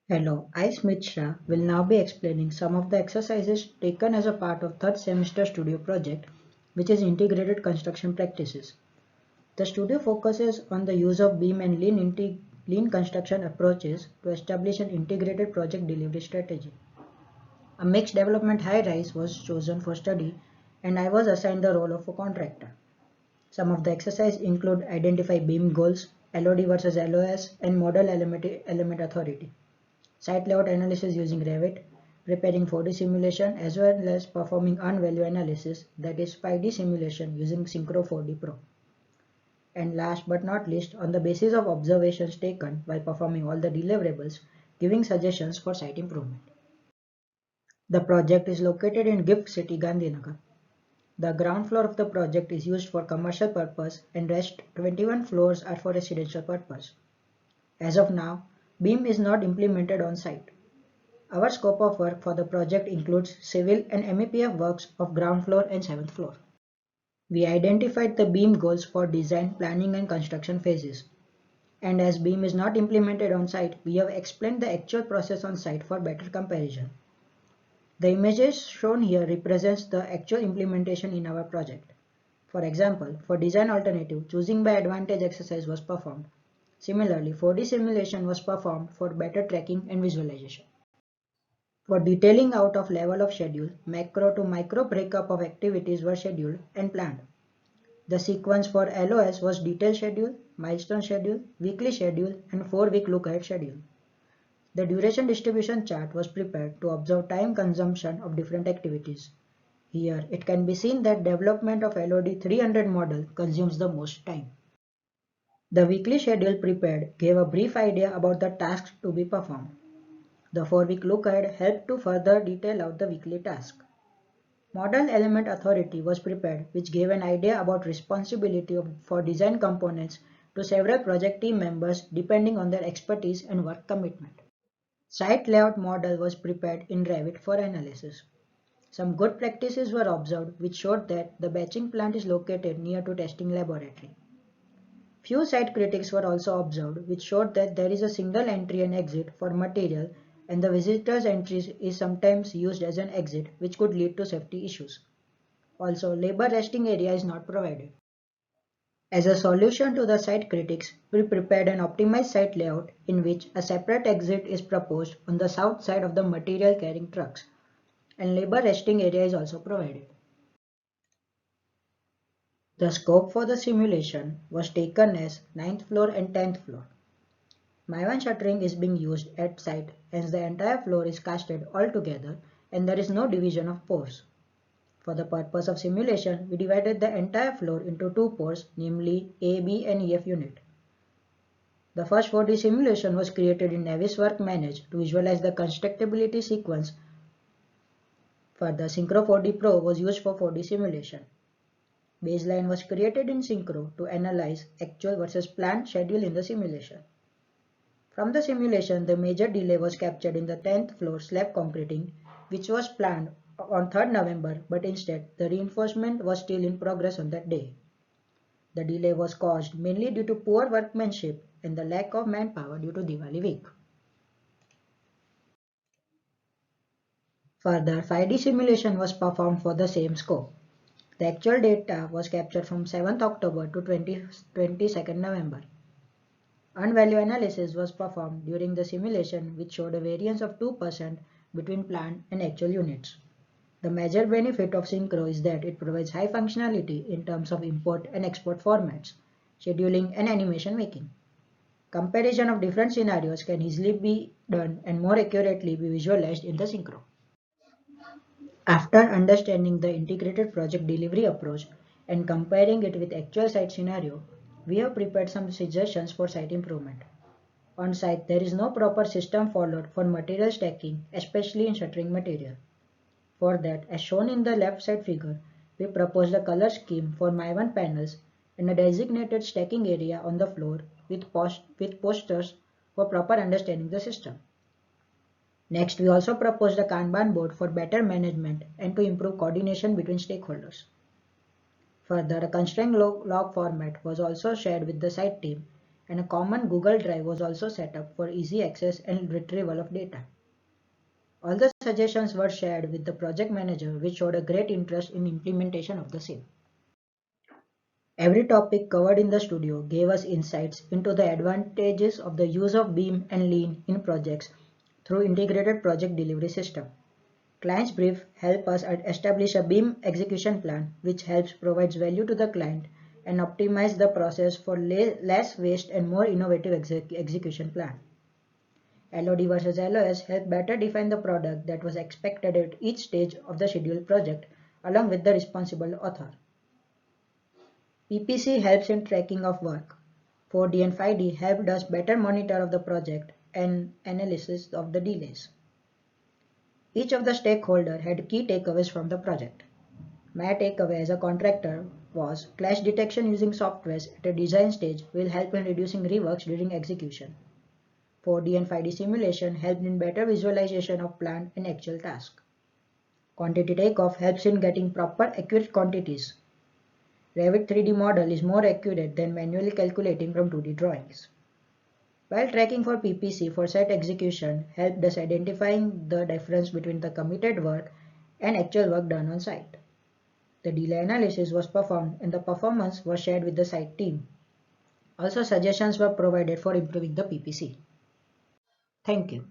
Hello, I Smith Shah will now be explaining some of the exercises taken as a part of third semester studio project, which is integrated construction practices. The studio focuses on the use of BIM and lean construction approaches to establish an integrated project delivery strategy. A mixed development high-rise was chosen for study and I was assigned the role of a contractor. Some of the exercises include identify BIM goals, LOD versus LOS, and model element authority. Site layout analysis using Revit, preparing 4D simulation as well as performing earned value analysis, that is 5D simulation using Synchro 4D Pro. And last but not least, on the basis of observations taken while performing all the deliverables, giving suggestions for site improvement. The project is located in GIFT City, Gandhinagar. The ground floor of the project is used for commercial purpose and rest 21 floors are for residential purpose. As of now, BIM is not implemented on site. Our scope of work for the project includes civil and MEPF works of ground floor and 7th floor. We identified the BIM goals for design, planning and construction phases. And as BIM is not implemented on site, we have explained the actual process on site for better comparison. The images shown here represents the actual implementation in our project. For example, for design alternative, choosing by advantage exercise was performed. Similarly, 4D simulation was performed for better tracking and visualization. For detailing out of level of schedule, macro to micro breakup of activities were scheduled and planned. The sequence for LOS was detailed schedule, milestone schedule, weekly schedule, and 4-week look-ahead schedule. The duration distribution chart was prepared to observe time consumption of different activities. Here, it can be seen that development of LOD 300 model consumes the most time. The weekly schedule prepared gave a brief idea about the tasks to be performed. The 4-week look-ahead helped to further detail out the weekly task. Model Element Authority was prepared, which gave an idea about responsibility for design components to several project team members depending on their expertise and work commitment. Site Layout Model was prepared in Revit for analysis. Some good practices were observed which showed that the batching plant is located near to testing laboratory. Few site critics were also observed which showed that there is a single entry and exit for material and the visitor's entry is sometimes used as an exit which could lead to safety issues. Also, labor resting area is not provided. As a solution to the site critics, we prepared an optimized site layout in which a separate exit is proposed on the south side of the material carrying trucks and labor resting area is also provided. The scope for the simulation was taken as 9th floor and 10th floor. Maivan shuttering is being used at site as the entire floor is casted all together and there is no division of pores. For the purpose of simulation, we divided the entire floor into two pores, namely A, B and EF unit. The first 4D simulation was created in Navisworks Manage to visualize the constructability sequence. Further, Synchro 4D Pro was used for 4D simulation. Baseline was created in Synchro to analyze actual versus planned schedule in the simulation. From the simulation, the major delay was captured in the 10th floor slab concreting, which was planned on 3rd November, but instead the reinforcement was still in progress on that day. The delay was caused mainly due to poor workmanship and the lack of manpower due to Diwali week. Further, 5D simulation was performed for the same scope. The actual data was captured from 7th October to 22nd November. Earned value analysis was performed during the simulation which showed a variance of 2% between planned and actual units. The major benefit of Synchro is that it provides high functionality in terms of import and export formats, scheduling and animation making. Comparison of different scenarios can easily be done and more accurately be visualized in the Synchro. After understanding the integrated project delivery approach and comparing it with actual site scenario, we have prepared some suggestions for site improvement. On site, there is no proper system followed for material stacking, especially in shuttering material. For that, as shown in the left side figure, we proposed a color scheme for Maivan panels and a designated stacking area on the floor with posters for proper understanding the system. Next, we also proposed a Kanban board for better management and to improve coordination between stakeholders. Further, a constraint log format was also shared with the site team and a common Google Drive was also set up for easy access and retrieval of data. All the suggestions were shared with the project manager, which showed a great interest in implementation of the same. Every topic covered in the studio gave us insights into the advantages of the use of BIM and Lean in projects through integrated project delivery system. Client's brief help us establish a BIM execution plan which helps provides value to the client and optimize the process for less waste and more innovative execution plan. LOD versus LOS help better define the product that was expected at each stage of the scheduled project along with the responsible author. PPC helps in tracking of work. 4D and 5D helped us better monitor of the project and analysis of the delays. Each of the stakeholders had key takeaways from the project. My takeaway as a contractor was clash detection using softwares at a design stage will help in reducing reworks during execution. 4D and 5D simulation helped in better visualization of planned and actual tasks. Quantity takeoff helps in getting proper accurate quantities. Revit 3D model is more accurate than manually calculating from 2D drawings. While tracking for PPC for site execution helped us identifying the difference between the committed work and actual work done on site. The delay analysis was performed and the performance was shared with the site team. Also, suggestions were provided for improving the PPC. Thank you.